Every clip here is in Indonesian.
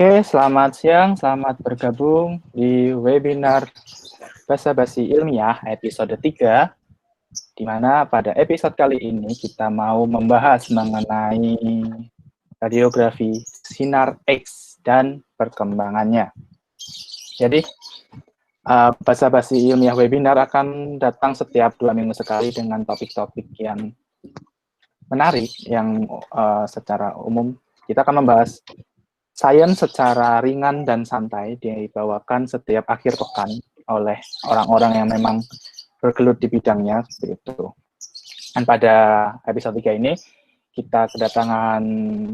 Oke, selamat siang, selamat bergabung di webinar Basa-basi Ilmiah episode 3, di mana pada episode kali ini kita mau membahas mengenai radiografi sinar X dan perkembangannya. Jadi, Basa-basi Ilmiah webinar akan datang setiap 2 minggu sekali dengan topik-topik yang menarik, yang secara umum kita akan membahas sains secara ringan dan santai, dibawakan setiap akhir pekan oleh orang-orang yang memang bergelut di bidangnya, seperti itu. Dan pada episode 3 ini, kita kedatangan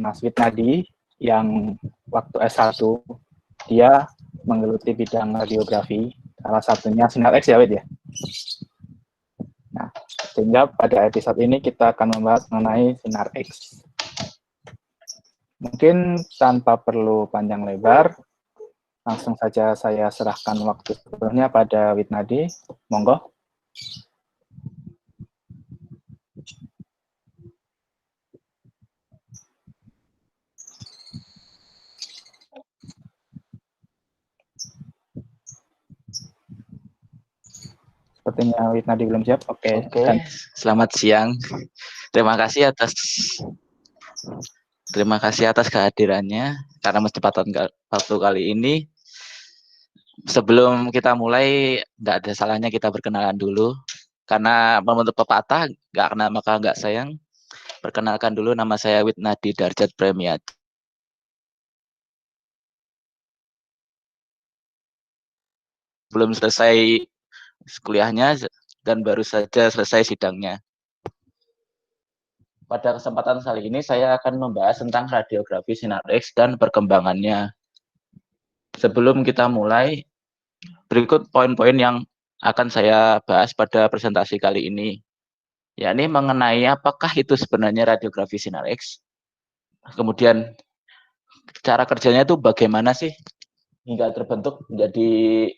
Mas Widnadi yang waktu S1, dia menggeluti bidang radiografi, salah satunya sinar X ya, Wid ya? Nah, sehingga pada episode ini kita akan membahas mengenai sinar X. Mungkin tanpa perlu panjang lebar, langsung saja saya serahkan waktu sepenuhnya pada Widnadi. Monggo. Sepertinya Widnadi belum siap. Oke. Selamat siang. Terima kasih atas kehadirannya karena percepatan waktu kali ini. Sebelum kita mulai, nggak ada salahnya kita berkenalan dulu. Karena menurut pepatah, nggak kenal maka nggak sayang. Perkenalkan dulu, nama saya Widnadi Darjat Premiat. Belum selesai kuliahnya dan baru saja selesai sidangnya. Pada kesempatan kali ini saya akan membahas tentang radiografi sinar X dan perkembangannya. Sebelum kita mulai, berikut poin-poin yang akan saya bahas pada presentasi kali ini, yakni mengenai apakah itu sebenarnya radiografi sinar X, kemudian cara kerjanya itu bagaimana sih hingga terbentuk menjadi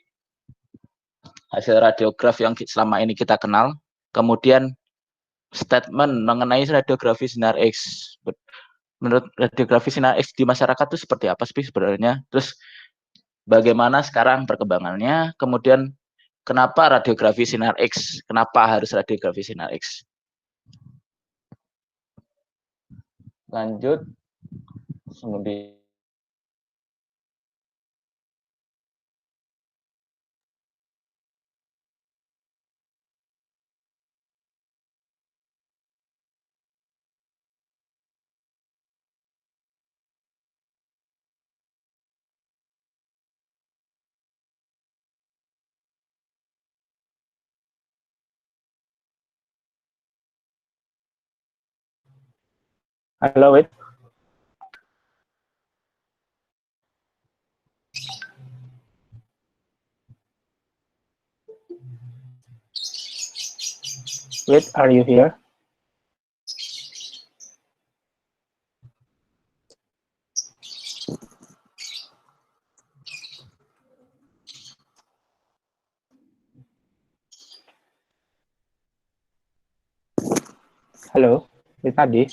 hasil radiograf yang selama ini kita kenal, kemudian statement mengenai radiografi sinar X. Menurut radiografi sinar X di masyarakat itu seperti apa sih sebenarnya? Terus bagaimana sekarang perkembangannya? Kemudian kenapa radiografi sinar X? Kenapa harus radiografi sinar X? Lanjut. Kemudian Halo, Wid. Wid, are you here? Halo, Widnadi.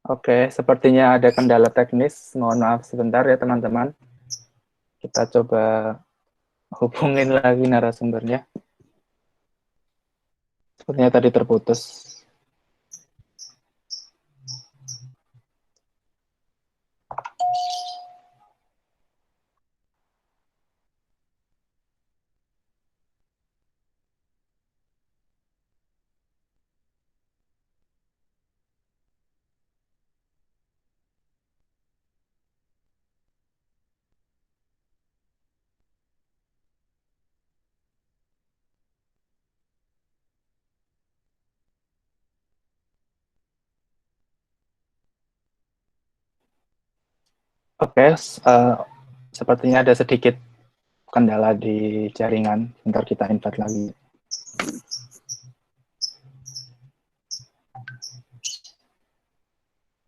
Oke, sepertinya ada kendala teknis. Mohon maaf sebentar ya teman-teman. Kita coba hubungin lagi narasumbernya. Sepertinya tadi terputus. Oke, sepertinya ada sedikit kendala di jaringan. Bentar kita invite lagi.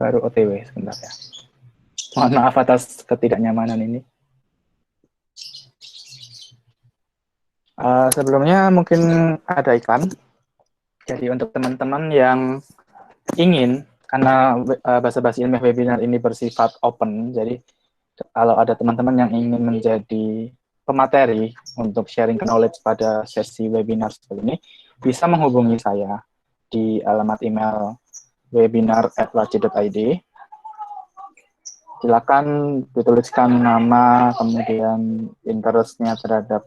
Baru OTW sebentar ya. Mohon maaf atas ketidaknyamanan ini. Sebelumnya mungkin ada iklan. Jadi untuk teman-teman yang ingin, karena basa-basi ilmiah webinar ini bersifat open, jadi kalau ada teman-teman yang ingin menjadi pemateri untuk sharing knowledge pada sesi webinar seperti ini, bisa menghubungi saya di alamat email webinar@laci.id. Silakan dituliskan nama, kemudian interest-nya terhadap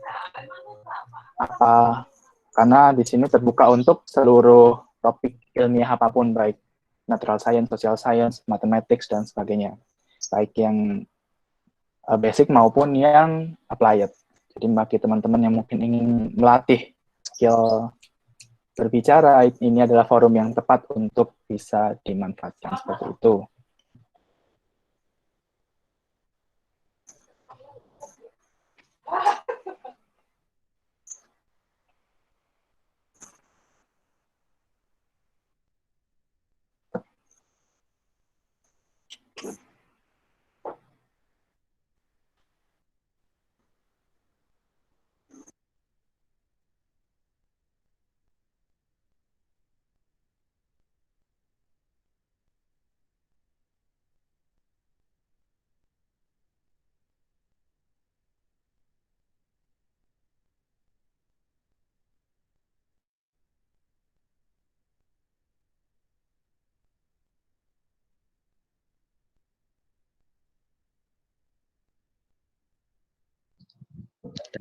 apa, karena di sini terbuka untuk seluruh topik ilmiah apapun, baik natural science, social science, mathematics, dan sebagainya. Baik yang basic maupun yang applied. Jadi bagi teman-teman yang mungkin ingin melatih skill berbicara, ini adalah forum yang tepat untuk bisa dimanfaatkan seperti itu.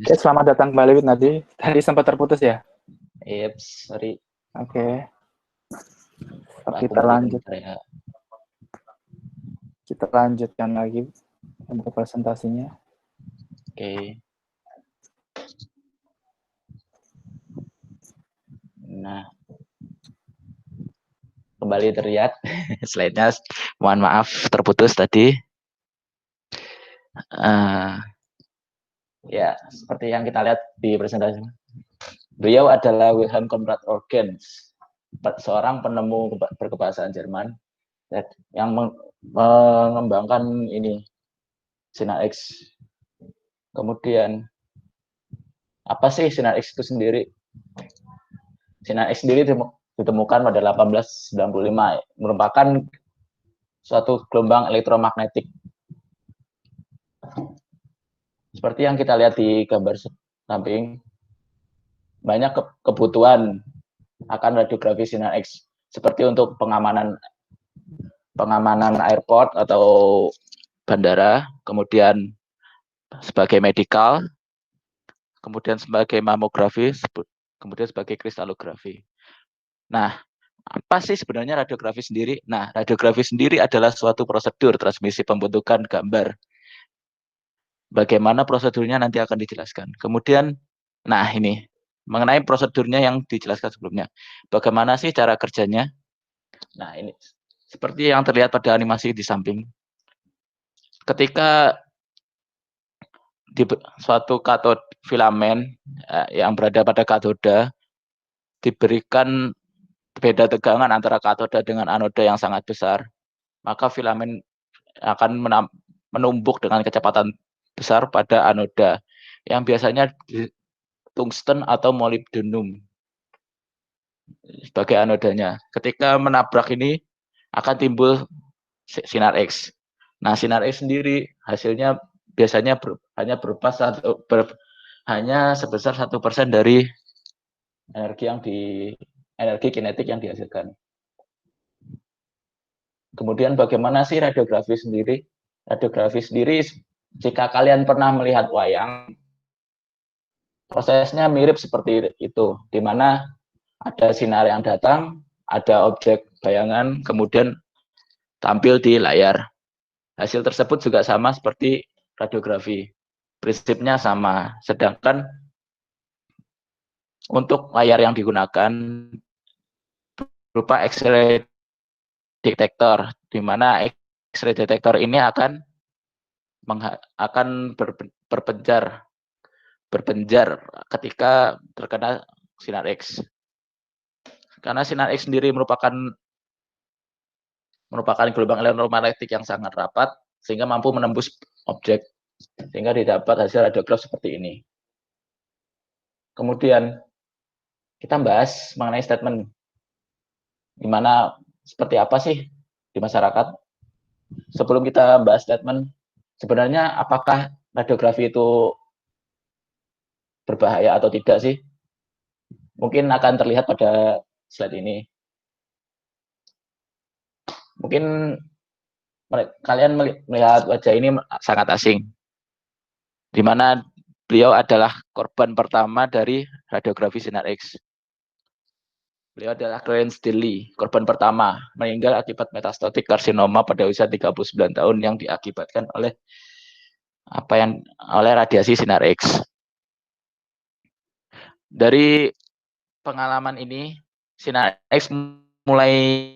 Oke, selamat datang kembali Nadi. Tadi sempat terputus ya? Yep, sorry. Oke. Aku Kita lanjut. ya. Kita lanjutkan lagi untuk presentasinya. Oke. Nah, kembali terlihat slide-nya. Mohon maaf terputus tadi. Ya, seperti yang kita lihat di presentasi. Beliau adalah Wilhelm Conrad Eugens, seorang penemu perkebahasaan Jerman yang mengembangkan ini Sinar X. Kemudian apa sih Sinar X itu sendiri? Sinar X sendiri ditemukan pada 1895, merupakan suatu gelombang elektromagnetik. Seperti yang kita lihat di gambar samping, banyak kebutuhan akan radiografi Sinar X, seperti untuk pengamanan airport atau bandara, kemudian sebagai medical, kemudian sebagai mamografi, kemudian sebagai kristalografi. Nah, apa sih sebenarnya radiografi sendiri? Nah, radiografi sendiri adalah suatu prosedur transmisi pembentukan gambar. Bagaimana prosedurnya nanti akan dijelaskan. Kemudian, nah ini, mengenai prosedurnya yang dijelaskan sebelumnya. Bagaimana sih cara kerjanya? Nah, ini seperti yang terlihat pada animasi di samping. Ketika di suatu katode filamen yang berada pada katoda diberikan beda tegangan antara katoda dengan anoda yang sangat besar, maka filamen akan menumbuk dengan kecepatan besar pada anoda yang biasanya tungsten atau molybdenum sebagai anodanya. Ketika menabrak ini akan timbul sinar X. Nah, sinar X sendiri hasilnya biasanya hanya berupa hanya sebesar 1% dari energi kinetik yang dihasilkan. Kemudian bagaimana sih radiografi sendiri? Radiografi sendiri, jika kalian pernah melihat wayang, prosesnya mirip seperti itu, di mana ada sinar yang datang, ada objek bayangan, kemudian tampil di layar. Hasil tersebut juga sama seperti radiografi. Prinsipnya sama, sedangkan untuk layar yang digunakan berupa X-ray detektor, di mana X-ray detektor ini akan berpenjar ketika terkena sinar X. Karena sinar X sendiri merupakan gelombang elektromagnetik yang sangat rapat, sehingga mampu menembus objek, sehingga didapat hasil radiograf seperti ini. Kemudian kita bahas mengenai statement, dimana seperti apa sih di masyarakat. Sebelum kita bahas statement, sebenarnya apakah radiografi itu berbahaya atau tidak sih? Mungkin akan terlihat pada slide ini. Mungkin kalian melihat wajah ini sangat asing, di mana beliau adalah korban pertama dari radiografi sinar X. Beliau adalah Clarence Lee, korban pertama, meninggal akibat metastatik karsinoma pada usia 39 tahun yang diakibatkan oleh radiasi sinar X. Dari pengalaman ini, sinar X mulai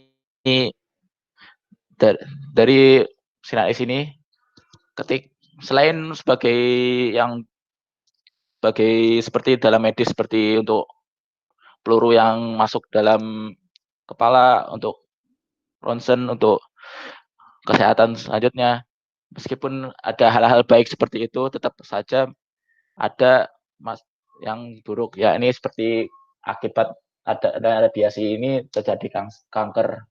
dari sinar X ini, selain sebagai seperti dalam medis, seperti untuk peluru yang masuk dalam kepala, untuk ronsen, untuk kesehatan selanjutnya, meskipun ada hal-hal baik seperti itu, tetap saja ada yang buruk, ya ini seperti akibat ada radiasi ini terjadi kanker.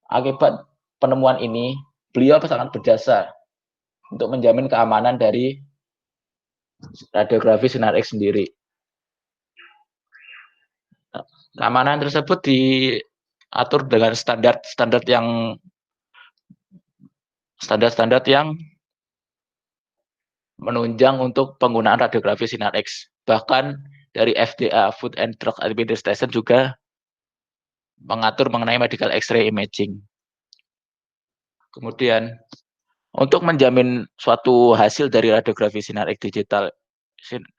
Akibat penemuan ini, beliau sangat berjasa untuk menjamin keamanan dari radiografi sinar X sendiri. Keamanan tersebut diatur dengan standar yang menunjang untuk penggunaan radiografi sinar X. Bahkan dari FDA, Food and Drug Administration, juga mengatur mengenai medical X-ray imaging. Kemudian, untuk menjamin suatu hasil dari radiografi sinar X digital,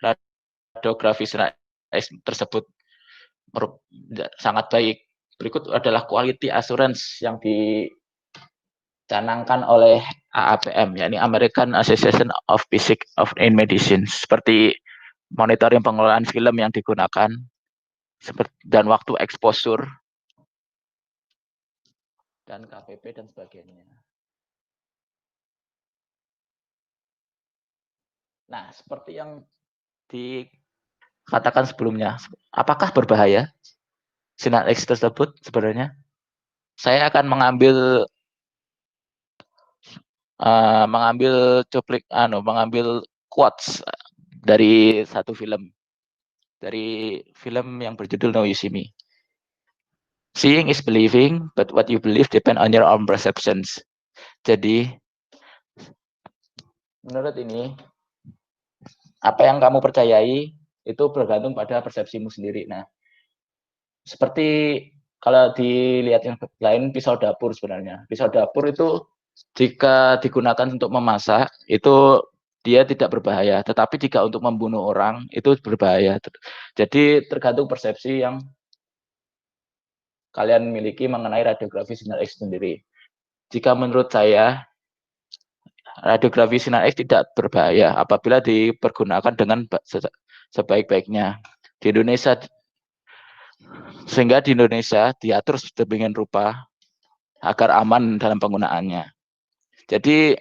radiografi sinar X tersebut sangat baik. Berikut adalah quality assurance yang dicanangkan oleh AAPM, yakni American Association of Physics in Medicine, seperti monitoring pengelolaan film yang digunakan, dan waktu exposure, dan KPP, dan sebagainya. Nah, seperti yang dikatakan sebelumnya, apakah berbahaya sinar X tersebut? Sebenarnya saya akan mengambil quotes dari satu film, yang berjudul Now You See Me. Seeing is believing, but what you believe depend on your own perceptions. Jadi, menurut ini, apa yang kamu percayai itu bergantung pada persepsimu sendiri. Nah, seperti kalau dilihat yang lain, pisau dapur sebenarnya. Pisau dapur itu jika digunakan untuk memasak, itu dia tidak berbahaya. Tetapi jika untuk membunuh orang, itu berbahaya. Jadi tergantung persepsi yang kalian miliki mengenai radiografi sinar X sendiri. Jika menurut saya, radiografi sinar X tidak berbahaya apabila dipergunakan dengan sebaik-baiknya. Sehingga di Indonesia diatur sedemikian rupa agar aman dalam penggunaannya. Jadi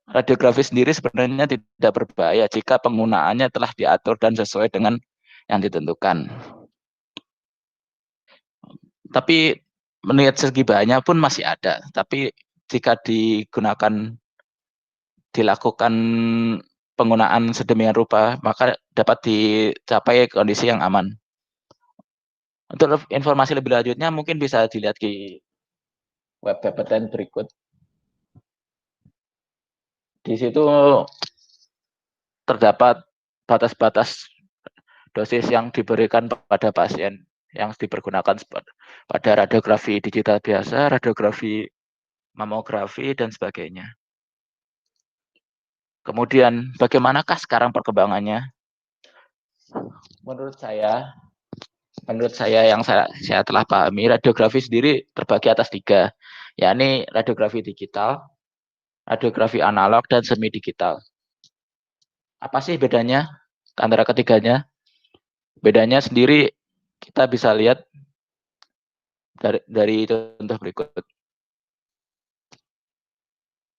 radiografi sendiri sebenarnya tidak berbahaya jika penggunaannya telah diatur dan sesuai dengan yang ditentukan. Tapi melihat segi bahayanya pun masih ada. Tapi jika dilakukan penggunaan sedemikian rupa, maka dapat dicapai kondisi yang aman. Untuk informasi lebih lanjutnya mungkin bisa dilihat di web PPTN berikut. Di situ terdapat batas-batas dosis yang diberikan pada pasien yang dipergunakan pada radiografi digital biasa, radiografi mamografi, dan sebagainya. Kemudian, bagaimanakah sekarang perkembangannya? Menurut saya yang saya telah pahami, radiografi sendiri terbagi atas 3, yakni radiografi digital, radiografi analog, dan semi digital. Apa sih bedanya antara ketiganya? Bedanya sendiri kita bisa lihat dari contoh berikut.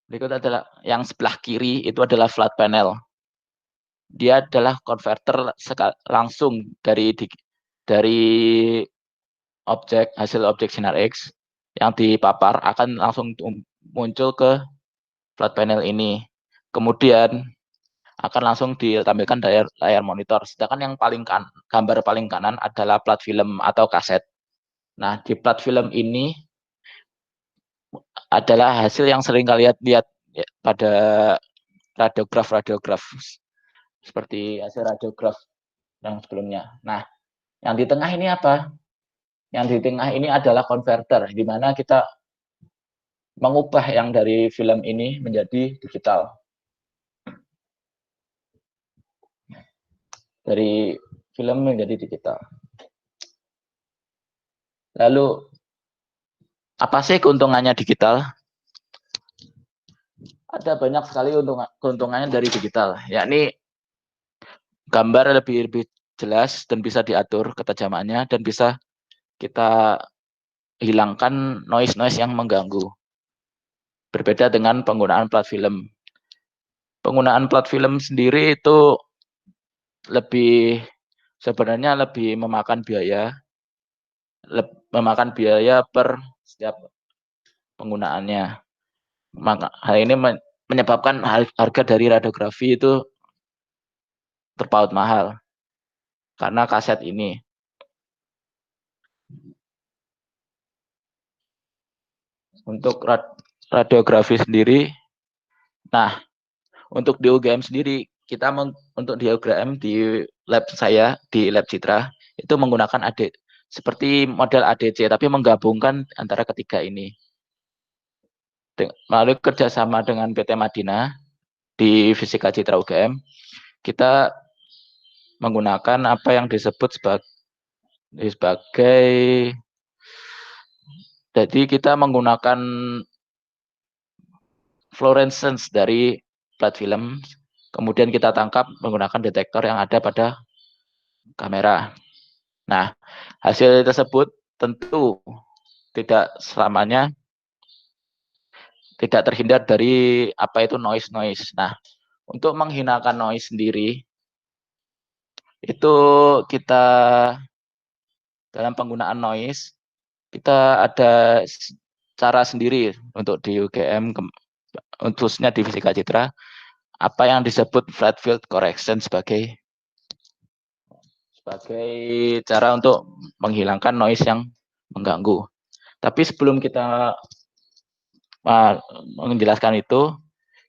Berikut adalah yang sebelah kiri, itu adalah flat panel. dia adalah konverter langsung dari hasil objek sinar X yang dipapar akan langsung muncul ke flat panel ini. Kemudian akan langsung ditampilkan dari layar monitor. Sedangkan yang gambar paling kanan adalah plat film atau kaset. Nah, di plat film ini adalah hasil yang sering kalian lihat ya, pada radiograf seperti hasil radiograf yang sebelumnya. Nah, yang di tengah ini apa? Yang di tengah ini adalah konverter, di mana kita mengubah yang dari film ini menjadi digital. Dari film menjadi digital. Lalu, apa sih keuntungannya digital? Ada banyak sekali keuntungannya dari digital, yakni gambar lebih jelas dan bisa diatur ketajamannya dan bisa kita hilangkan noise yang mengganggu. Berbeda dengan penggunaan plat film. Penggunaan plat film sendiri itu sebenarnya lebih memakan biaya per setiap penggunaannya. Maka hal ini menyebabkan harga dari radiografi itu terpaut mahal karena kaset ini. Untuk radiografi sendiri, nah untuk di UGM sendiri kita untuk di UGM di lab saya di lab Citra itu menggunakan seperti model ADC tapi menggabungkan antara ketiga ini. Melalui kerjasama dengan PT Madinah di Fisika Citra UGM, kita menggunakan apa yang disebut sebagai jadi kita menggunakan fluorescence dari plat film, kemudian kita tangkap menggunakan detektor yang ada pada kamera. Nah, hasil tersebut tentu tidak selamanya tidak terhindar dari apa itu noise. Nah, untuk menghinakan noise sendiri, itu kita dalam penggunaan noise, kita ada cara sendiri untuk di UGM, khususnya di Fisika Citra, apa yang disebut flat field correction sebagai cara untuk menghilangkan noise yang mengganggu. Tapi sebelum kita menjelaskan itu,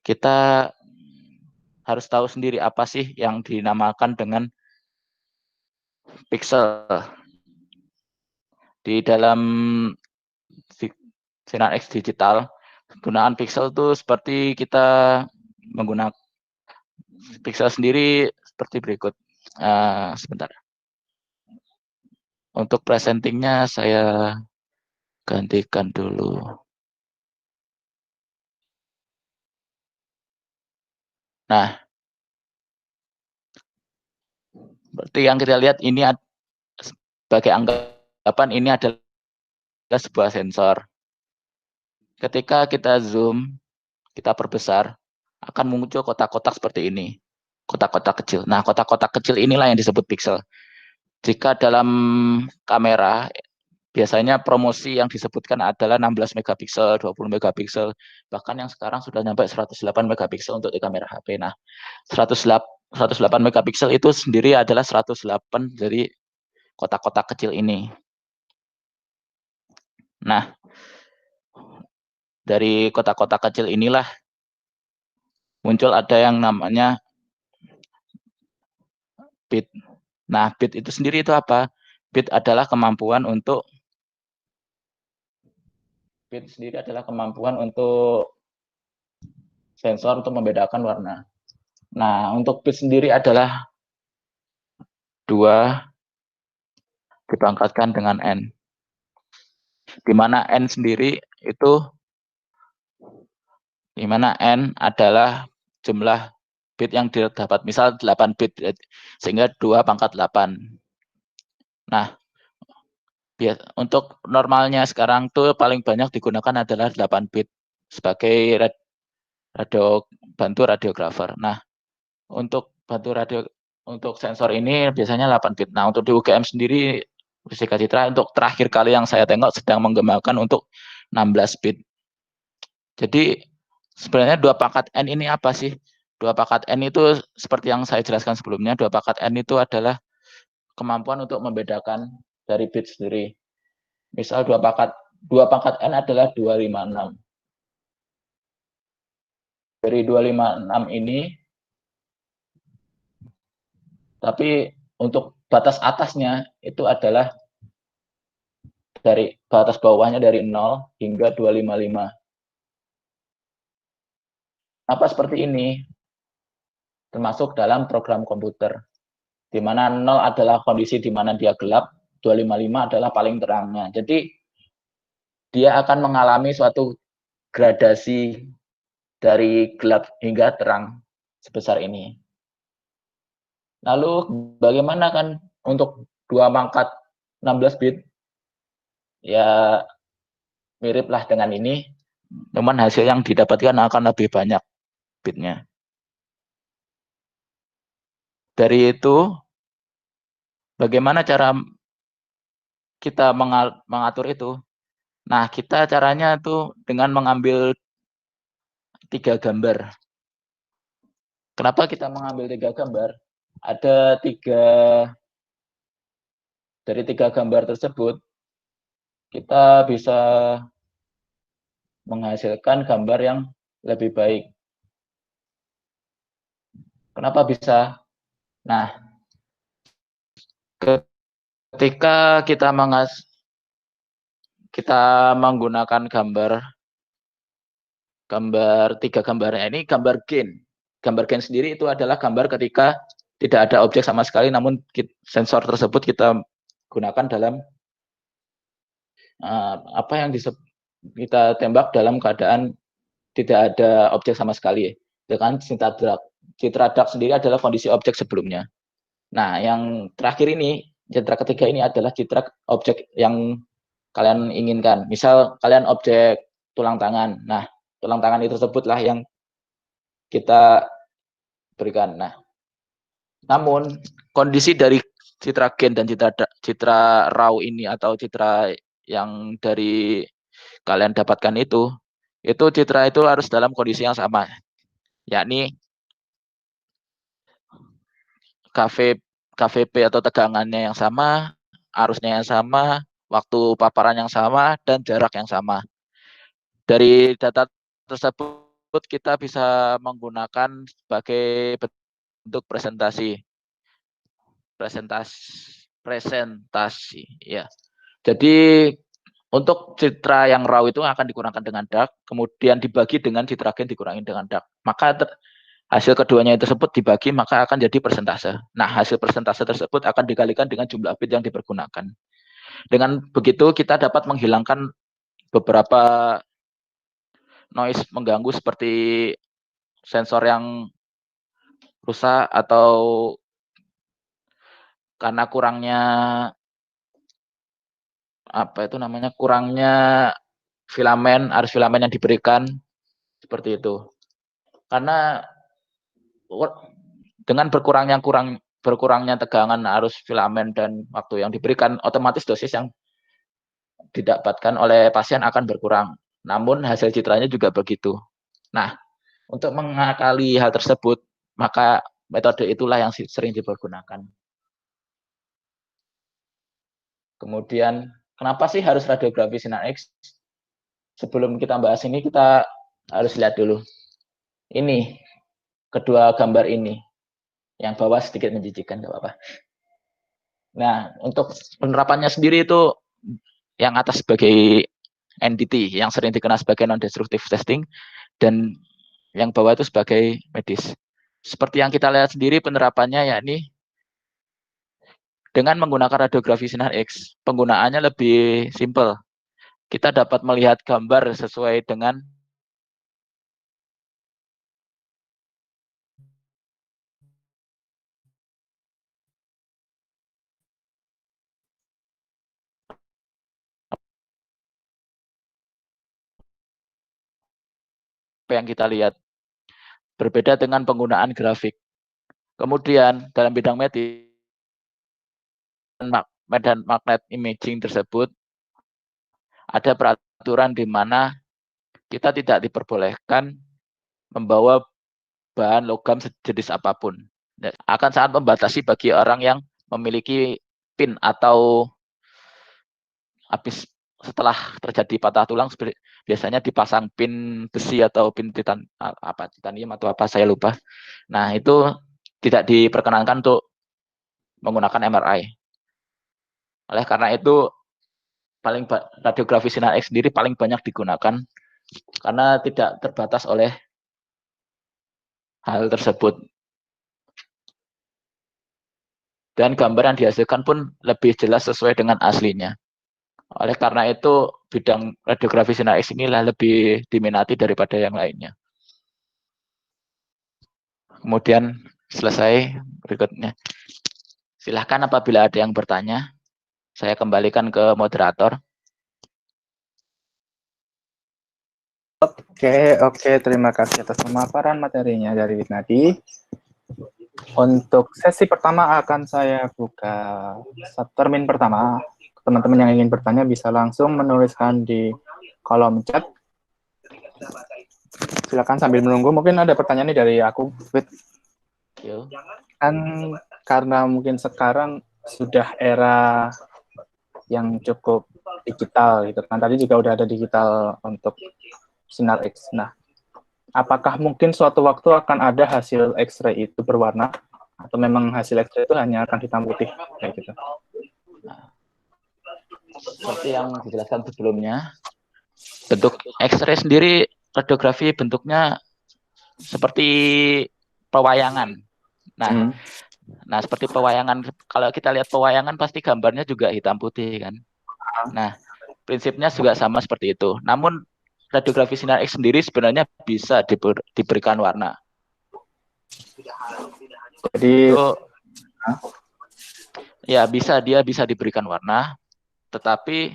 kita harus tahu sendiri apa sih yang dinamakan dengan pixel. Di dalam sinar X digital, penggunaan pixel itu seperti kita menggunakan pixel sendiri seperti berikut. Sebentar. Untuk presentingnya saya gantikan dulu. Nah, berarti yang kita lihat ini sebagai anggapan ini adalah sebuah sensor. Ketika kita zoom, kita perbesar, akan muncul kotak-kotak seperti ini. Kotak-kotak kecil. Nah, kotak-kotak kecil inilah yang disebut pixel. Jika dalam kamera, biasanya promosi yang disebutkan adalah 16 megapiksel, 20 megapiksel, bahkan yang sekarang sudah sampai 108 megapiksel untuk di kamera HP. Nah, 108 megapiksel itu sendiri adalah 108 dari kotak-kotak kecil ini. Nah, dari kotak-kotak kecil inilah muncul ada yang namanya bit. Nah, bit itu sendiri itu apa? Bit adalah kemampuan untuk sensor untuk membedakan warna. Nah, untuk bit sendiri adalah 2 dipangkatkan dengan N. Di mana N sendiri itu di mana N adalah jumlah bit yang didapat, misal 8 bit, sehingga 2 pangkat 8. Nah, untuk normalnya sekarang tuh paling banyak digunakan adalah 8 bit sebagai bantu radiografer. Nah, untuk bantu radio untuk sensor ini biasanya 8 bit. Nah, untuk di UGM sendiri Fisika Citra untuk terakhir kali yang saya tengok sedang mengembangkan untuk 16 bit. Jadi sebenarnya dua pangkat N ini apa sih? Dua pangkat N itu seperti yang saya jelaskan sebelumnya, dua pangkat N itu adalah kemampuan untuk membedakan dari bit sendiri. Misal dua pangkat N adalah 256. Dari 256 ini, tapi untuk batas atasnya itu adalah dari batas bawahnya dari 0 hingga 255. Apa seperti ini? Termasuk dalam program komputer, di mana 0 adalah kondisi di mana dia gelap, 255 adalah paling terangnya. Jadi dia akan mengalami suatu gradasi dari gelap hingga terang sebesar ini. Lalu bagaimana kan untuk dua pangkat 16 bit? Ya miriplah dengan ini, cuman hasil yang didapatkan akan lebih banyak bitnya. Dari itu, bagaimana cara kita mengatur itu? Nah, kita caranya tuh dengan mengambil 3 gambar. Kenapa kita mengambil 3 gambar? Ada 3, dari 3 gambar tersebut, kita bisa menghasilkan gambar yang lebih baik. Kenapa bisa? Nah, ketika kita menggunakan gambar 3 gambarnya ini gambar gain. Gambar gain sendiri itu adalah gambar ketika tidak ada objek sama sekali, namun sensor tersebut kita gunakan dalam apa yang kita tembak dalam keadaan tidak ada objek sama sekali. Dengan citra dark sendiri adalah kondisi objek sebelumnya. Nah, yang terakhir ini, citra ketiga ini adalah citra objek yang kalian inginkan. Misal kalian objek tulang tangan. Nah, tulang tangan itu tersebutlah yang kita berikan. Nah, namun kondisi dari citra gen dan citra raw ini atau citra yang dari kalian dapatkan itu citra itu harus dalam kondisi yang sama, yakni KVP atau tegangannya yang sama, arusnya yang sama, waktu paparan yang sama, dan jarak yang sama. Dari data tersebut kita bisa menggunakan sebagai bentuk presentasi ya. Jadi untuk citra yang raw itu akan dikurangkan dengan dark, kemudian dibagi dengan citra gen dikurangi dengan dark. Maka hasil keduanya tersebut dibagi, maka akan jadi persentase. Nah, hasil persentase tersebut akan dikalikan dengan jumlah bit yang dipergunakan. Dengan begitu kita dapat menghilangkan beberapa noise mengganggu seperti sensor yang rusak atau karena kurangnya kurangnya arus filamen yang diberikan seperti itu. Karena dengan berkurangnya tegangan arus filamen dan waktu yang diberikan, otomatis dosis yang didapatkan oleh pasien akan berkurang. Namun hasil citranya juga begitu. Nah, untuk mengakali hal tersebut, maka metode itulah yang sering dipergunakan. Kemudian, kenapa sih harus radiografi sinar X? Sebelum kita bahas ini, kita harus lihat dulu. Ini, kedua gambar ini. Yang bawah sedikit menjijikan, nggak apa-apa. Nah, untuk penerapannya sendiri itu yang atas sebagai NDT, yang sering dikenal sebagai non-destructive testing, dan yang bawah itu sebagai medis. Seperti yang kita lihat sendiri penerapannya, yakni dengan menggunakan radiografi sinar X, penggunaannya lebih simpel. Kita dapat melihat gambar sesuai dengan apa yang kita lihat. Berbeda dengan penggunaan grafik. Kemudian dalam bidang medis, medan magnet imaging tersebut ada peraturan di mana kita tidak diperbolehkan membawa bahan logam sejenis apapun. Akan sangat membatasi bagi orang yang memiliki pin atau habis setelah terjadi patah tulang biasanya dipasang pin besi atau pin titanium atau apa saya lupa. Nah, itu tidak diperkenankan untuk menggunakan MRI. Oleh karena itu radiografi sinar X sendiri paling banyak digunakan karena tidak terbatas oleh hal tersebut. Dan gambar yang dihasilkan pun lebih jelas sesuai dengan aslinya. Oleh karena itu, bidang radiografi sinar X inilah lebih diminati daripada yang lainnya. Kemudian selesai berikutnya. Silahkan apabila ada yang bertanya, saya kembalikan ke moderator. Oke, terima kasih atas pemaparan materinya dari Nadi. Untuk sesi pertama akan saya buka termin pertama. Teman-teman yang ingin bertanya bisa langsung menuliskan di kolom chat. Silakan sambil menunggu. Mungkin ada pertanyaan nih dari aku, Fit. Kan karena mungkin sekarang sudah era yang cukup digital gitu kan. Tadi juga udah ada digital untuk sinar X. Nah, apakah mungkin suatu waktu akan ada hasil X-ray itu berwarna atau memang hasil X-ray itu hanya akan hitam putih kayak gitu? Seperti yang dijelaskan sebelumnya, bentuk X-ray sendiri radiografi bentuknya seperti pewayangan. Nah, seperti pewayangan, kalau kita lihat pewayangan pasti gambarnya juga hitam putih kan. Nah, prinsipnya juga sama seperti itu. Namun radiografi sinar X sendiri sebenarnya bisa diberikan warna. Jadi itu, ya dia bisa diberikan warna, tetapi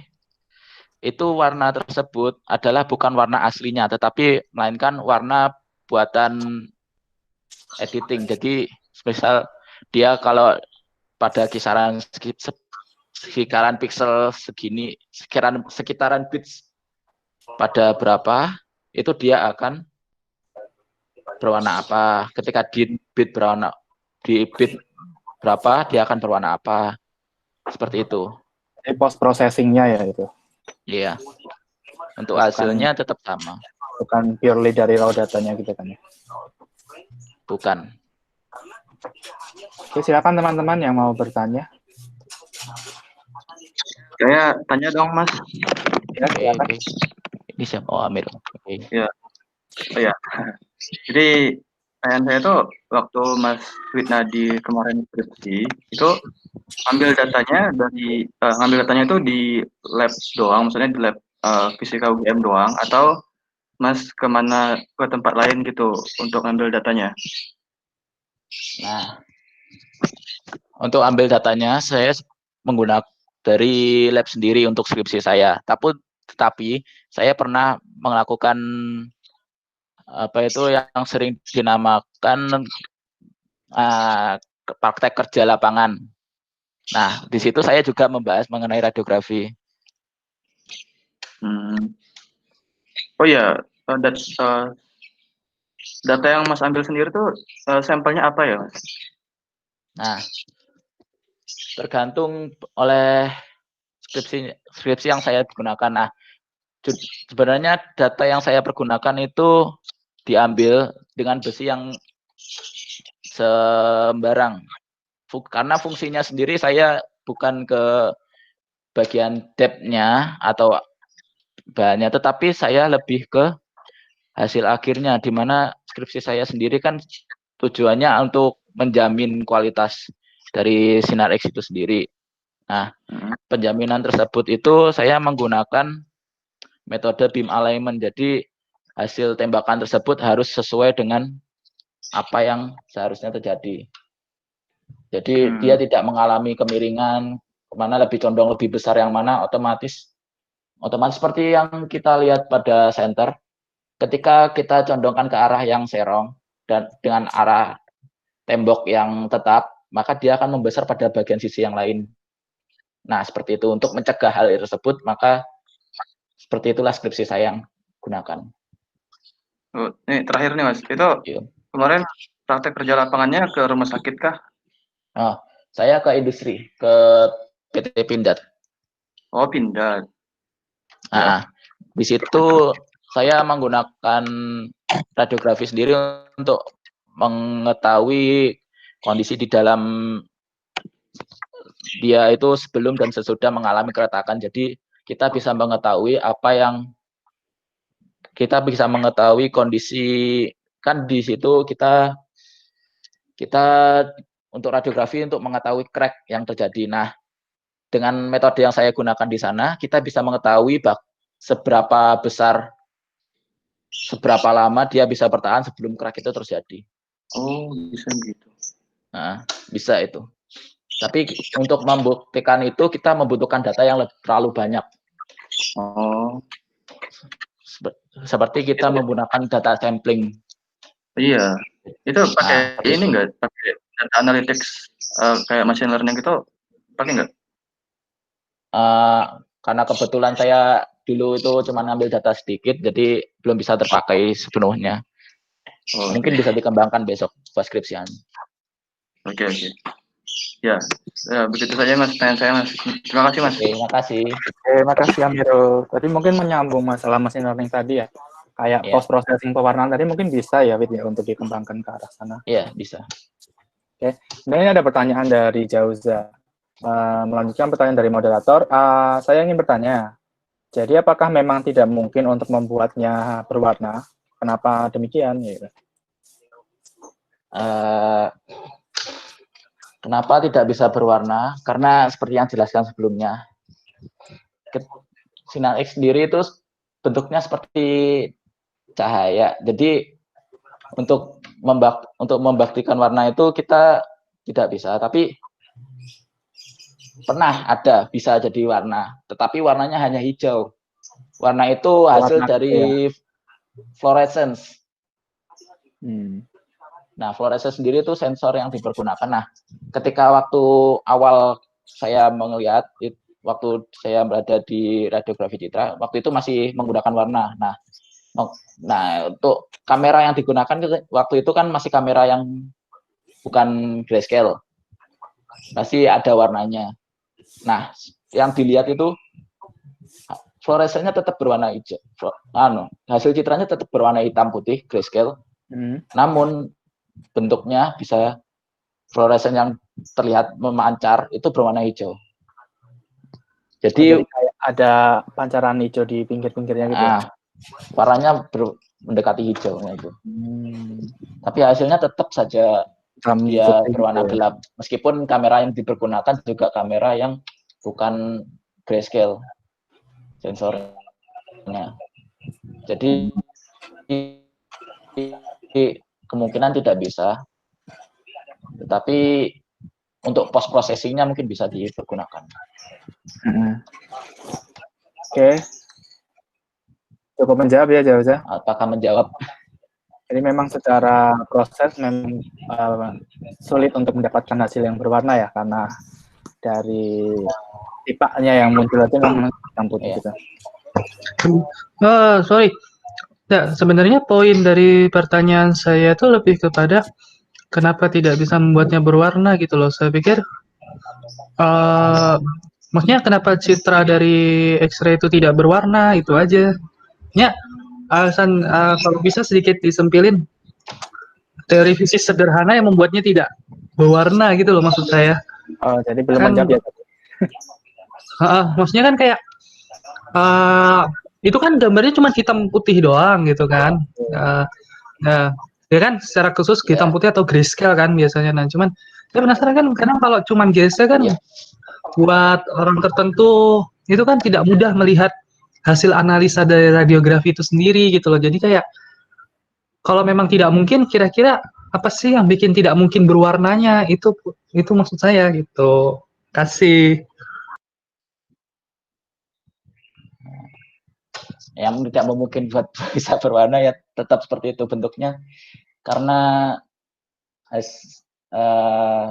itu warna tersebut adalah bukan warna aslinya, tetapi melainkan warna buatan editing. Jadi misal dia kalau pada kisaran pixel segini, sekitaran bits pada berapa, itu dia akan berwarna apa. Ketika di bit berapa, dia akan berwarna apa. Seperti itu. Jadi post processing-nya ya itu. Iya. Untuk hasilnya tetap sama. Bukan purely dari raw datanya gitu kan ya. Bukan. Oke, silakan teman-teman yang mau bertanya. Saya tanya dong, Mas. Ya, Oke. Ini siapa? Oh, Amir. Oke. Ya. Oh ya. Jadi pertanyaan saya tuh waktu Mas Widnadi kemarin skripsi itu ngambil datanya itu di lab doang, maksudnya di lab fisika UGM doang, atau Mas ke tempat lain gitu untuk ngambil datanya? Nah, untuk ambil datanya saya menggunakan dari lab sendiri untuk skripsi saya. Tetapi saya pernah melakukan yang sering dinamakan praktek kerja lapangan. Nah, di situ saya juga membahas mengenai radiografi. Oh ya, data yang Mas ambil sendiri tuh sampelnya apa ya, Mas? Nah, tergantung oleh skripsi yang saya gunakan. Nah, sebenarnya data yang saya pergunakan itu diambil dengan besi yang sembarang. Karena fungsinya sendiri saya bukan ke bagian depth-nya atau bahannya, tetapi saya lebih ke hasil akhirnya, di mana skripsi saya sendiri kan tujuannya untuk menjamin kualitas dari sinar X itu sendiri. Nah, penjaminan tersebut itu saya menggunakan metode beam alignment. Jadi hasil tembakan tersebut harus sesuai dengan apa yang seharusnya terjadi. Jadi dia tidak mengalami kemiringan, mana lebih condong lebih besar yang mana, otomatis seperti yang kita lihat pada center, ketika kita condongkan ke arah yang serong dan dengan arah tembok yang tetap, maka dia akan membesar pada bagian sisi yang lain. Nah, seperti itu. Untuk mencegah hal tersebut, maka seperti itulah skripsi saya yang gunakan. Oh, nih terakhir nih Mas, itu Iya. kemarin praktek kerja lapangannya ke rumah sakit kah? Oh, saya ke industri, ke PT Pindad. Oh, pindah. Nah, di situ saya menggunakan radiografi sendiri untuk mengetahui kondisi di dalam dia itu sebelum dan sesudah mengalami keretakan. Jadi kita bisa mengetahui kondisi, kan di situ kita untuk radiografi untuk mengetahui crack yang terjadi. Nah, dengan metode yang saya gunakan di sana, kita bisa mengetahui seberapa besar, seberapa lama dia bisa bertahan sebelum crack itu terjadi. Oh, bisa gitu. Nah, bisa itu. Tapi untuk membuktikan itu kita membutuhkan data yang terlalu banyak. Oh, Seperti kita menggunakan data sampling. iya. Itu pakai Nah, ini enggak? Pakai data analytics kayak machine learning gitu pakai enggak? Karena kebetulan saya dulu itu cuma ngambil data sedikit, jadi belum bisa terpakai sepenuhnya. Oh, Mungkin bisa dikembangkan besok buat skripsian. Oke. Ya, begitu saja Mas pertanyaan saya Mas. Terima kasih Mas. Oke, makasih. Oke, makasih Amirul. Tadi mungkin menyambung masalah machine learning tadi ya. Kayak Ya. post processing pewarnaan tadi mungkin bisa ya, Wid, ya, untuk dikembangkan ke arah sana. Iya, bisa. Oke, nah ini ada pertanyaan dari Jauza. Melanjutkan pertanyaan dari moderator, saya ingin bertanya, jadi apakah memang tidak mungkin untuk membuatnya berwarna? Kenapa demikian? Gitu. Kenapa tidak bisa berwarna? Karena seperti yang dijelaskan sebelumnya, sinar X sendiri itu bentuknya seperti cahaya. Jadi untuk membaktikan warna itu kita tidak bisa, tapi pernah ada bisa jadi warna, tetapi warnanya hanya hijau. Warna itu hasil dari fluorescence. Nah, fluorescence sendiri itu sensor yang dipergunakan. Nah, ketika waktu awal saya melihat, waktu saya berada di radiografi citra, waktu itu masih menggunakan warna. Nah, untuk kamera yang digunakan waktu itu kan masih kamera yang bukan grayscale, masih ada warnanya. Nah, yang dilihat itu fluorescennya tetap berwarna hijau. Hasil citranya tetap berwarna hitam putih grayscale. Namun bentuknya bisa fluoresen yang terlihat memancar itu berwarna hijau. Jadi kayak ada pancaran hijau di pinggir-pinggirnya gitu. Warnanya mendekati hijau itu. Tapi hasilnya tetap saja dia berwarna gelap. Meskipun kamera yang dipergunakan juga kamera yang bukan grayscale sensornya. Jadi kemungkinan tidak bisa. Tetapi untuk post processingnya mungkin bisa dipergunakan. Oke. Cukup menjawab ya, Jauza? Apakah menjawab? Jadi memang secara proses memang sulit untuk mendapatkan hasil yang berwarna ya, karena dari tipanya yang muncul itu memang hitam putih gitu. Sorry. Ya, sebenarnya poin dari pertanyaan saya itu lebih kepada kenapa tidak bisa membuatnya berwarna gitu loh. Saya pikir maksudnya kenapa citra dari X-ray itu tidak berwarna, itu aja. Ya, alasan kalau bisa sedikit disempilin teori fisik sederhana yang membuatnya tidak berwarna gitu loh maksud saya. Oh, jadi belum menjawab ya. Maksudnya kan kayak itu kan gambarnya cuma hitam putih doang gitu kan. Nah, ya kan secara khusus hitam putih atau grayscale kan biasanya. Nah, cuman saya penasaran kan kadang kalau cuma grayscale kan buat orang tertentu itu kan tidak mudah melihat hasil analisa dari radiografi itu sendiri gitu loh. Jadi kayak kalau memang tidak mungkin, kira-kira apa sih yang bikin tidak mungkin berwarnanya? Itu maksud saya gitu. Kasih. Yang tidak memungkin buat bisa berwarna ya tetap seperti itu bentuknya, karena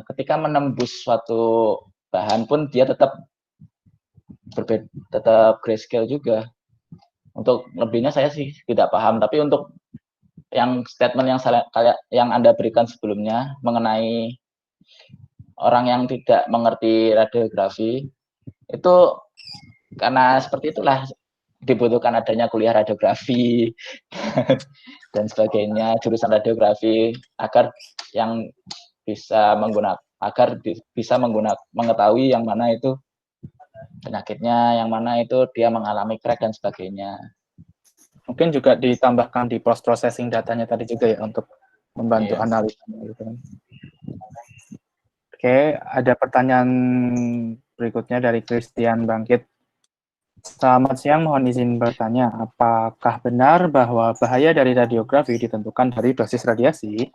ketika menembus suatu bahan pun dia tetap berbeda, tetap grayscale juga. Untuk lebihnya saya sih tidak paham, tapi untuk yang statement yang Anda berikan sebelumnya mengenai orang yang tidak mengerti radiografi, itu karena seperti itulah dibutuhkan adanya kuliah radiografi dan sebagainya, jurusan radiografi, agar yang bisa mengetahui yang mana itu penyakitnya, yang mana itu dia mengalami crack dan sebagainya. Mungkin juga ditambahkan di post processing datanya tadi juga ya untuk membantu analisa gitu kan. Oke, ada pertanyaan berikutnya dari Christian Bangkit. Selamat siang, mohon izin bertanya, apakah benar bahwa bahaya dari radiografi ditentukan dari dosis radiasi?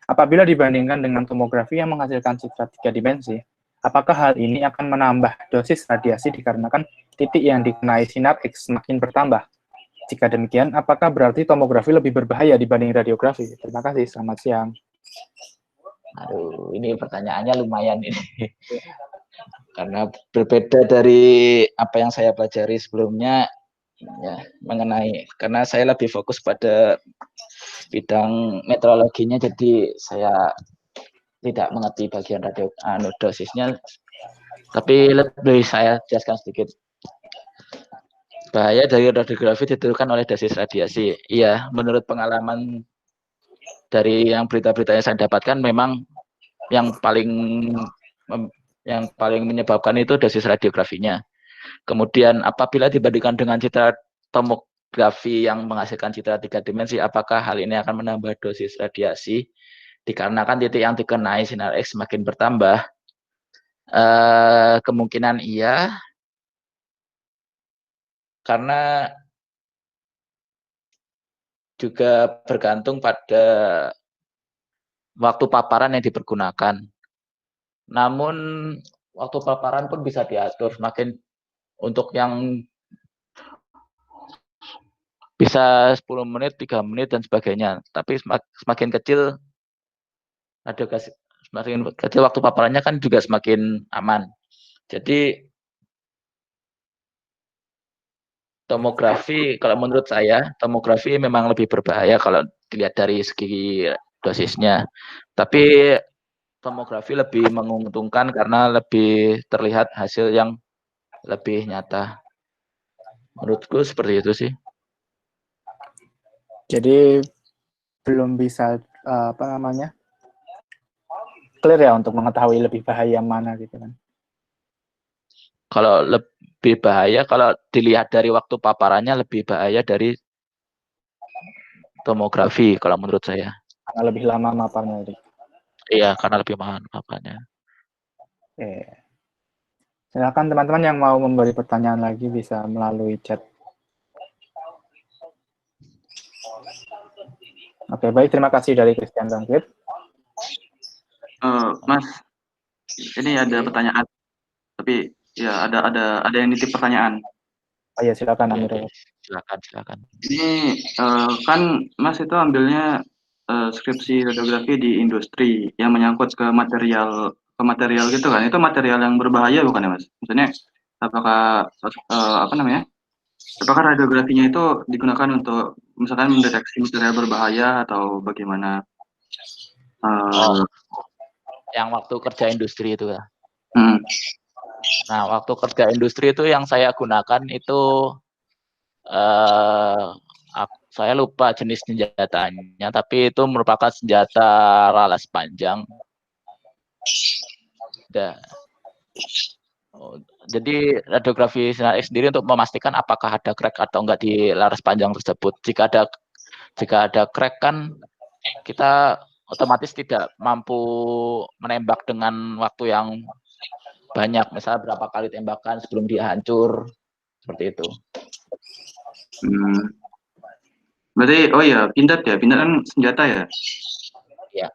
Apabila dibandingkan dengan tomografi yang menghasilkan citra 3 dimensi, apakah hal ini akan menambah dosis radiasi dikarenakan titik yang dikenai sinar X semakin bertambah? Jika demikian, apakah berarti tomografi lebih berbahaya dibanding radiografi? Terima kasih, selamat siang. Aduh, ini pertanyaannya lumayan ini. Karena berbeda dari apa yang saya pelajari sebelumnya, ya, karena saya lebih fokus pada bidang meteorologinya, jadi saya tidak mengerti bagian dosisnya, tapi lebih saya jelaskan sedikit. Bahaya dari radiografi ditentukan oleh dosis radiasi. Iya, menurut pengalaman dari yang berita-berita yang saya dapatkan, memang yang paling menyebabkan itu dosis radiografinya. Kemudian apabila dibandingkan dengan citra tomografi yang menghasilkan citra 3 dimensi, apakah hal ini akan menambah dosis radiasi? Dikarenakan titik yang dikenai sinar X semakin bertambah, kemungkinan iya, karena juga bergantung pada waktu paparan yang dipergunakan. Namun waktu paparan pun bisa diatur, semakin untuk yang bisa 10 menit, 3 menit dan sebagainya. Tapi semakin kecil waktu paparannya kan juga semakin aman. Jadi tomografi, kalau menurut saya, tomografi memang lebih berbahaya kalau dilihat dari segi dosisnya. Tapi tomografi lebih menguntungkan karena lebih terlihat hasil yang lebih nyata. Menurutku seperti itu sih. Jadi belum bisa clear ya untuk mengetahui lebih bahaya mana gitu kan. Kalau lebih bahaya, kalau dilihat dari waktu paparannya lebih bahaya dari tomografi kalau menurut saya. Karena lebih lama maparnya tadi. Iya, karena lebih mahal paparnya. Oke. Silakan teman-teman yang mau memberi pertanyaan lagi bisa melalui chat. Oke, baik, terima kasih dari Christian Bangkit. Mas, ini ada pertanyaan, tapi ya ada yang nitip pertanyaan. Oh iya, silakan Amir. Silakan. Ini kan Mas itu ambilnya skripsi radiografi di industri yang menyangkut ke material gitu kan? Itu material yang berbahaya bukan ya Mas? Maksudnya apakah apakah radiografinya itu digunakan untuk misalkan mendeteksi material berbahaya atau bagaimana? Yang waktu kerja industri itu ya. Hmm. Nah, waktu kerja industri itu yang saya gunakan itu saya lupa jenis senjatanya, tapi itu merupakan senjata ralas panjang. Jadi radiografi sinar X sendiri untuk memastikan apakah ada crack atau enggak di laras panjang tersebut. Jika ada crack kan kita otomatis tidak mampu menembak dengan waktu yang banyak, misalnya berapa kali tembakan sebelum dia hancur, seperti itu. Berarti, oh ya, pindad kan senjata ya? Ya.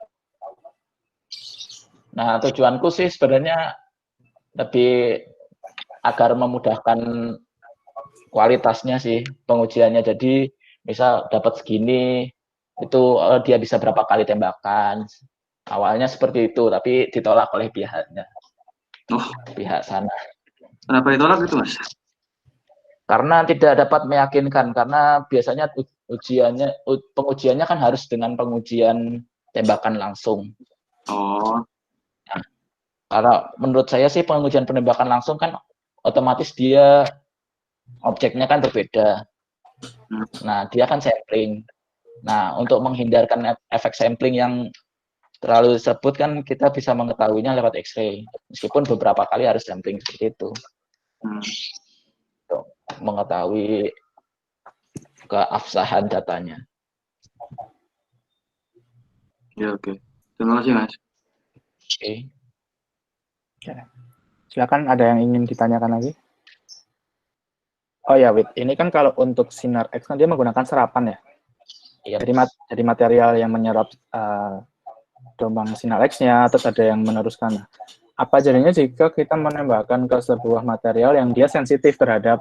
Nah, tujuanku sih sebenarnya lebih agar memudahkan kualitasnya sih pengujiannya. Jadi, misal dapat segini, itu dia bisa berapa kali tembakan. Awalnya seperti itu, tapi ditolak oleh pihak sana. Kenapa ditolak itu, Mas? Karena tidak dapat meyakinkan, karena biasanya pengujiannya kan harus dengan pengujian tembakan langsung. Oh. Nah, kalau menurut saya sih pengujian penembakan langsung kan otomatis dia objeknya kan berbeda. Nah, dia kan sampling. Nah, untuk menghindarkan efek sampling yang terlalu disebut kan kita bisa mengetahuinya lewat X-ray. Meskipun beberapa kali harus sampling seperti itu. Untuk mengetahui keabsahan datanya. Ya, oke. Terima kasih, Mas. Oke. Silakan, ada yang ingin ditanyakan lagi? Oh ya, Wit. Ini kan kalau untuk sinar X kan dia menggunakan serapan ya. Iya. Jadi material yang menyerap gelombang sinar X-nya, terus ada yang meneruskan. Apa jadinya jika kita menembakkan ke sebuah material yang dia sensitif terhadap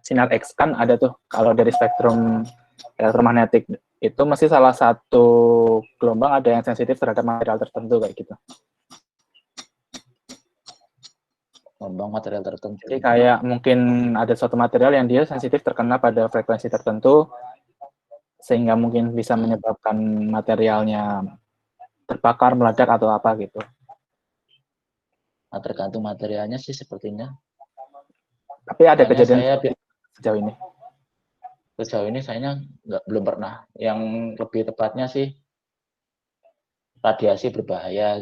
sinar X? Kan ada tuh, kalau dari spektrum elektromagnetik itu mesti salah satu gelombang ada yang sensitif terhadap material tertentu kayak gitu. Gelombang material tertentu. Jadi kayak mungkin ada suatu material yang dia sensitif terkena pada frekuensi tertentu, sehingga mungkin bisa menyebabkan materialnya terbakar, meledak, atau apa gitu. Nah, tergantung materialnya sih sepertinya. Tapi ada Soalnya kejadian saya sejauh ini? Sejauh ini saya belum pernah. Yang lebih tepatnya sih radiasi berbahaya.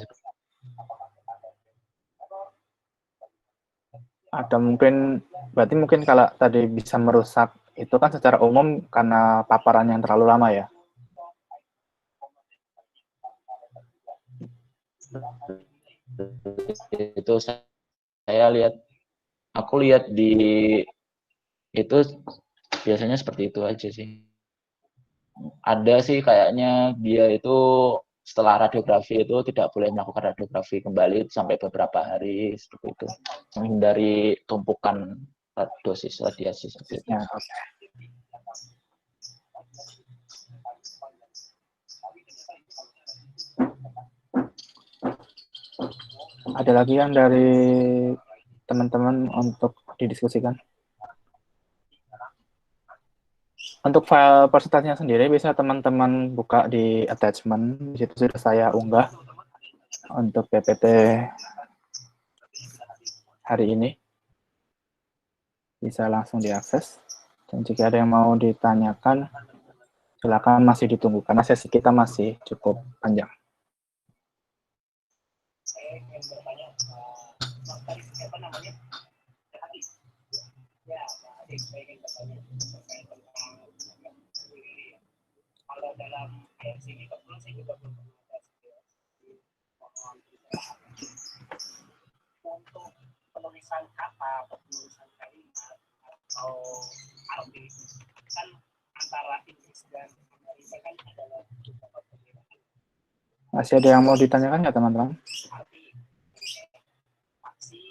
Ada mungkin, berarti mungkin kalau tadi bisa merusak, itu kan secara umum karena paparan yang terlalu lama ya? Itu saya lihat, aku lihat di itu biasanya seperti itu aja sih. Ada sih kayaknya dia itu setelah radiografi itu tidak boleh melakukan radiografi kembali sampai beberapa hari seperti itu, menghindari tumpukan dosis radiasi seperti itu. Ya, okay. Ada lagi yang dari teman-teman untuk didiskusikan? Untuk file presentasinya sendiri bisa teman-teman buka di attachment, di situ sudah saya unggah untuk PPT hari ini. Bisa langsung diakses. Dan jika ada yang mau ditanyakan, silakan, masih ditunggu karena sesi kita masih cukup panjang. Kalau dalam sini kebetulan saya juga belum untuk penulisan kata atau penulisan kalimat atau arti kan antara Inggris dan Indonesia kan adalah beberapa perbedaan. Masih ada yang mau ditanyakan nggak teman-teman? Arti aksi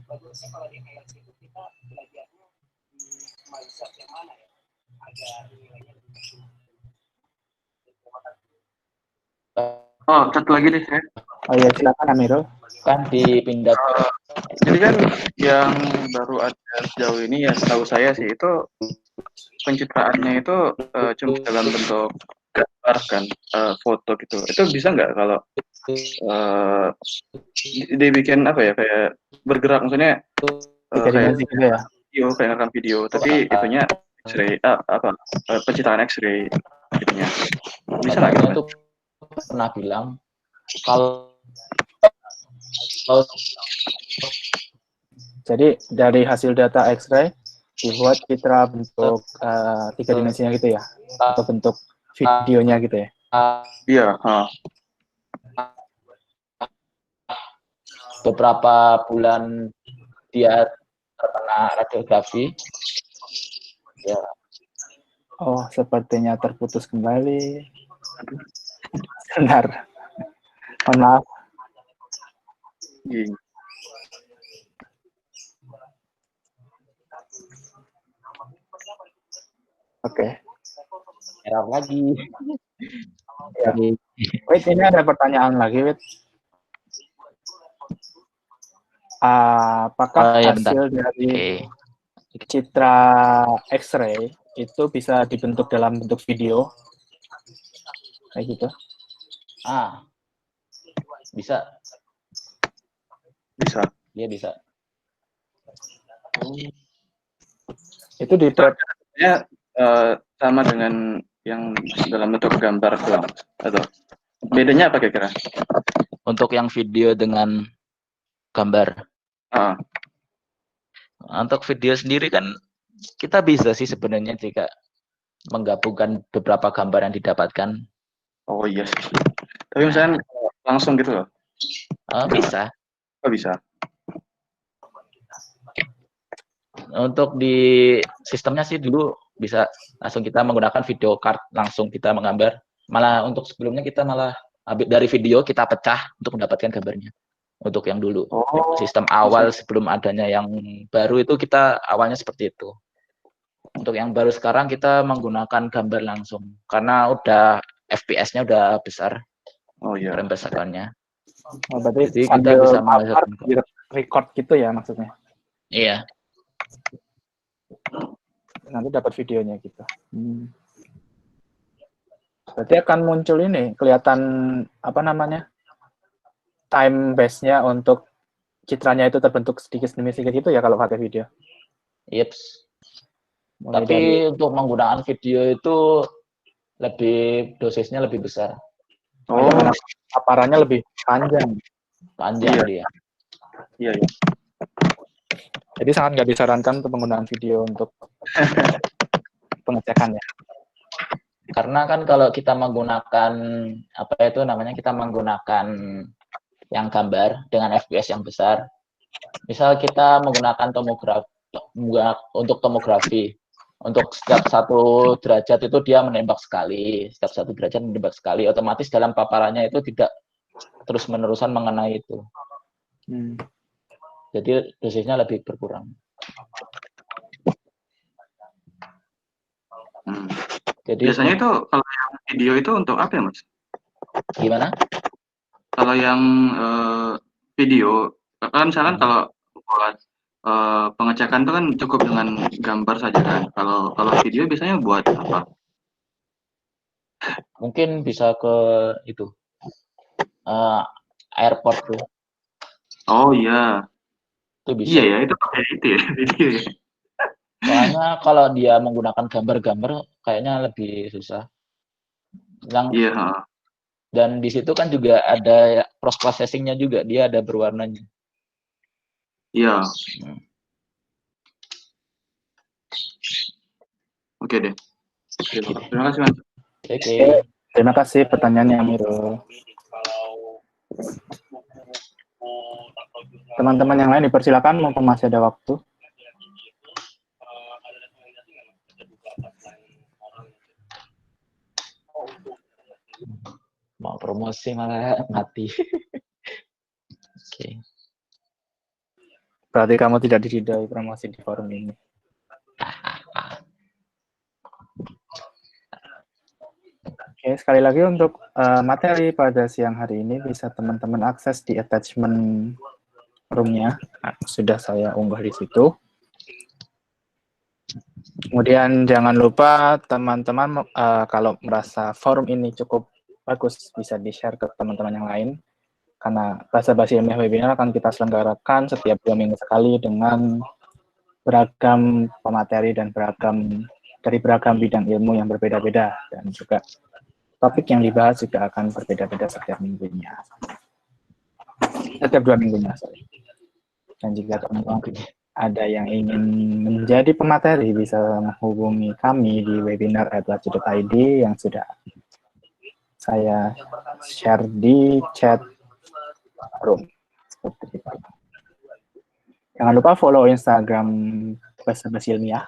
bagusnya kalau di IELTS itu kita belajarnya di mazhab yang mana ya agar nilainya lebih bagus. Oh, satu lagi deh saya. Oh iya, silakan Amirul. Kan dipindah. Jadi kan yang baru ada sejauh ini ya setahu saya sih itu pencitraannya itu cuma dalam bentuk gambar kan, foto gitu. Itu bisa nggak kalau dibikin apa ya, kayak bergerak, maksudnya kayak Dimensi gitu ya? video, kayak rekam video, tapi itunya X-ray, pencitraan X-ray gitunya. Bisa nggak gitu, Mas? Itu pernah bilang kalau jadi dari hasil data X-ray dibuat citra bentuk 3 dimensinya gitu ya, atau bentuk videonya gitu ya? Iya. Beberapa bulan dia terkena radiografi. Ya. Oh, sepertinya terputus kembali. Benar. Mohon maaf. Oke. Error lagi. Ya. Wait, ini ada pertanyaan lagi, Wait. Apakah ya bentar. hasil dari Oke. citra X-ray itu bisa dibentuk dalam bentuk video? Kayak gitu. Bisa. Bisa. Dia bisa. Itu di Ya, sama dengan yang dalam bentuk gambar doang, atau bedanya apa kira-kira? Untuk yang video dengan gambar. Ah, Untuk video sendiri kan kita bisa sih sebenarnya jika menggabungkan beberapa gambar yang didapatkan. oh iya sih. Tapi misalnya langsung gitu loh. Bisa. Oh bisa. Untuk di sistemnya sih dulu bisa langsung kita menggunakan video card, langsung kita menggambar. Malah untuk sebelumnya kita malah dari video kita pecah untuk mendapatkan gambarnya. Untuk yang dulu. Oh, Sistem awal sebelum adanya yang baru itu kita awalnya seperti itu. Untuk yang baru sekarang kita menggunakan gambar langsung. Karena udah FPS-nya udah besar. oh iya. Frame besarannya. Oh, berarti Jadi kita bisa menghasilkan record gitu ya maksudnya? Iya. Nanti dapat videonya gitu. Berarti akan muncul ini, kelihatan apa namanya, time base-nya untuk citranya itu terbentuk sedikit demi sedikit gitu ya kalau pakai video. Yeps. Mulai Tapi dari, untuk menggunakan video itu lebih dosisnya lebih besar. Oh, paparannya lebih panjang. Panjang Iya. dia. iya. Jadi sangat nggak disarankan untuk penggunaan video untuk pengecekannya. Karena kan kalau kita menggunakan apa itu namanya, kita menggunakan yang gambar dengan FPS yang besar. Misal kita menggunakan untuk tomografi. Untuk setiap 1 derajat itu dia menembak sekali. Setiap 1 derajat menembak sekali. Otomatis dalam paparannya itu tidak terus-menerusan mengenai itu. Jadi dosisnya lebih berkurang. Jadi biasanya itu kalau yang video itu untuk apa ya, Mas? Gimana? Kalau yang video, kan misalkan kalau buat pengecekan itu kan cukup dengan gambar saja kan. Kalau video biasanya buat apa? Mungkin bisa ke itu airport tuh. Oh iya. Itu bisa. Iya ya, itu pakai itu ya, video ya. Soalnya kalau dia menggunakan gambar-gambar kayaknya lebih susah. Iya. Dan di situ kan juga ada cross processing-nya juga, dia ada berwarnanya. Iya. Oke deh. Terima kasih, Mas. Oke. Terima kasih pertanyaannya, Amirul. Teman-teman yang lain dipersilakan, mumpung masih ada waktu. Mau promosi malah mati. Oke. Berarti kamu tidak diridai promosi di forum ini. Oke, sekali lagi untuk materi pada siang hari ini bisa teman-teman akses di attachment room-nya. Sudah saya unggah di situ. Kemudian jangan lupa teman-teman kalau merasa forum ini cukup bagus bisa di-share ke teman-teman yang lain. Karena Basa-Basi Ilmiah Webinar akan kita selenggarakan setiap 2 minggu sekali dengan beragam pemateri dan dari beragam bidang ilmu yang berbeda-beda, dan juga topik yang dibahas juga akan berbeda-beda setiap minggunya. Setiap 2 minggunya, sorry. Dan jika teman-teman ada yang ingin menjadi pemateri bisa menghubungi kami di webinar@lacu.id yang sudah saya share di chat room. Jangan lupa follow Instagram Basa-Basi Ilmiah.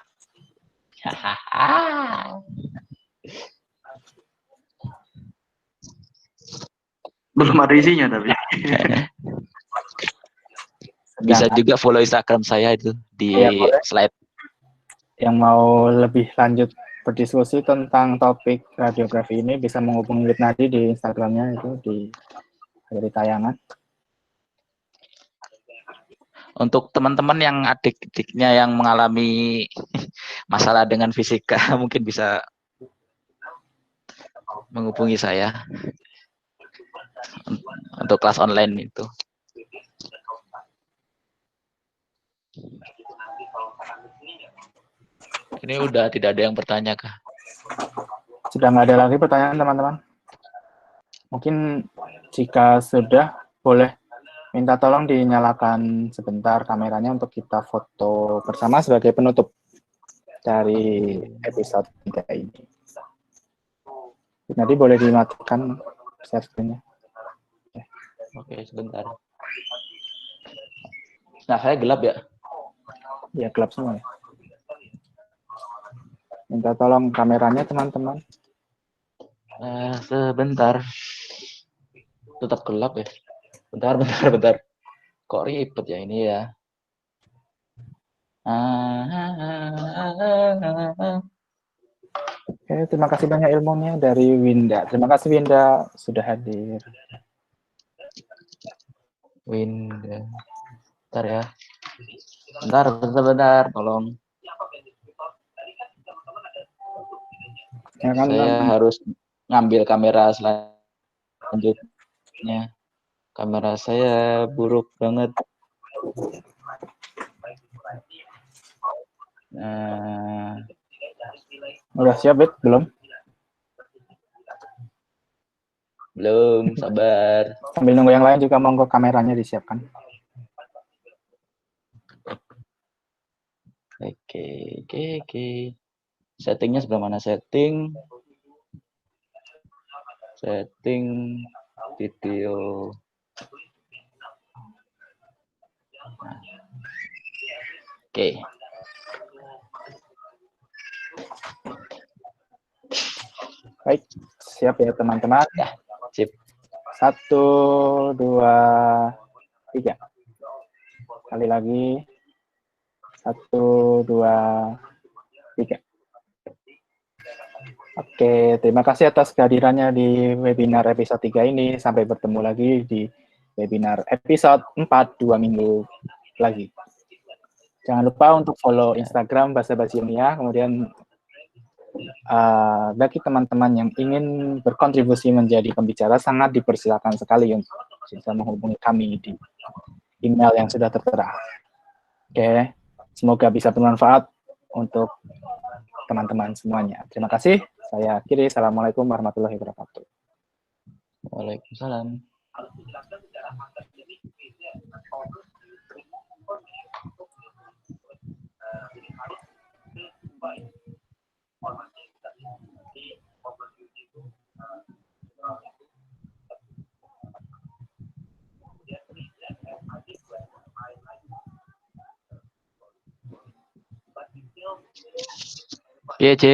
Belum ada isinya tapi. Bisa juga follow Instagram saya itu di slide. Yang mau lebih lanjut berdiskusi tentang topik radiografi ini bisa menghubungi Witnadi di Instagramnya itu di dari tayangan. Untuk teman-teman yang adik-adiknya yang mengalami masalah dengan fisika, mungkin bisa menghubungi saya untuk kelas online itu. Ini udah tidak ada yang bertanya kah? Sudah nggak ada lagi pertanyaan teman-teman. Mungkin jika sudah, boleh minta tolong dinyalakan sebentar kameranya untuk kita foto bersama sebagai penutup dari episode 3 ini. Nanti boleh dimatikan share screen-nya. Oke, sebentar. Nah, saya gelap ya? Ya, gelap semua ya. Minta tolong kameranya teman-teman. Sebentar. Tetap gelap ya? Bentar. Kok ribet ya ini ya? Oke, terima kasih banyak ilmunya dari Winda. Terima kasih Winda sudah hadir. Winda. Bentar ya. Bentar, tolong. Ya kan, Saya harus ngambil kamera selanjutnya. Kamera saya buruk banget. Udah siap, Bet? Belum? Belum, sabar. Sambil nunggu yang lain juga monggo kameranya disiapkan. Oke. Settingnya sebelah mana? Setting video. Nah. Oke. Baik, siap ya teman-teman. Ya, sip. 1, 2, 3. Sekali lagi. 1, 2, 3. Oke, terima kasih atas kehadirannya di webinar episode 3 ini. Sampai bertemu lagi di webinar episode 4 2 minggu lagi. Jangan lupa untuk follow Instagram Basa Basi Ilmiah. Kemudian bagi teman-teman yang ingin berkontribusi menjadi pembicara, sangat dipersilakan sekali untuk bisa menghubungi kami di email yang sudah tertera. Oke, semoga bisa bermanfaat untuk teman-teman semuanya. Terima kasih. Saya akhiri. Assalamualaikum warahmatullahi wabarakatuh. Waalaikumsalam. Iya, C.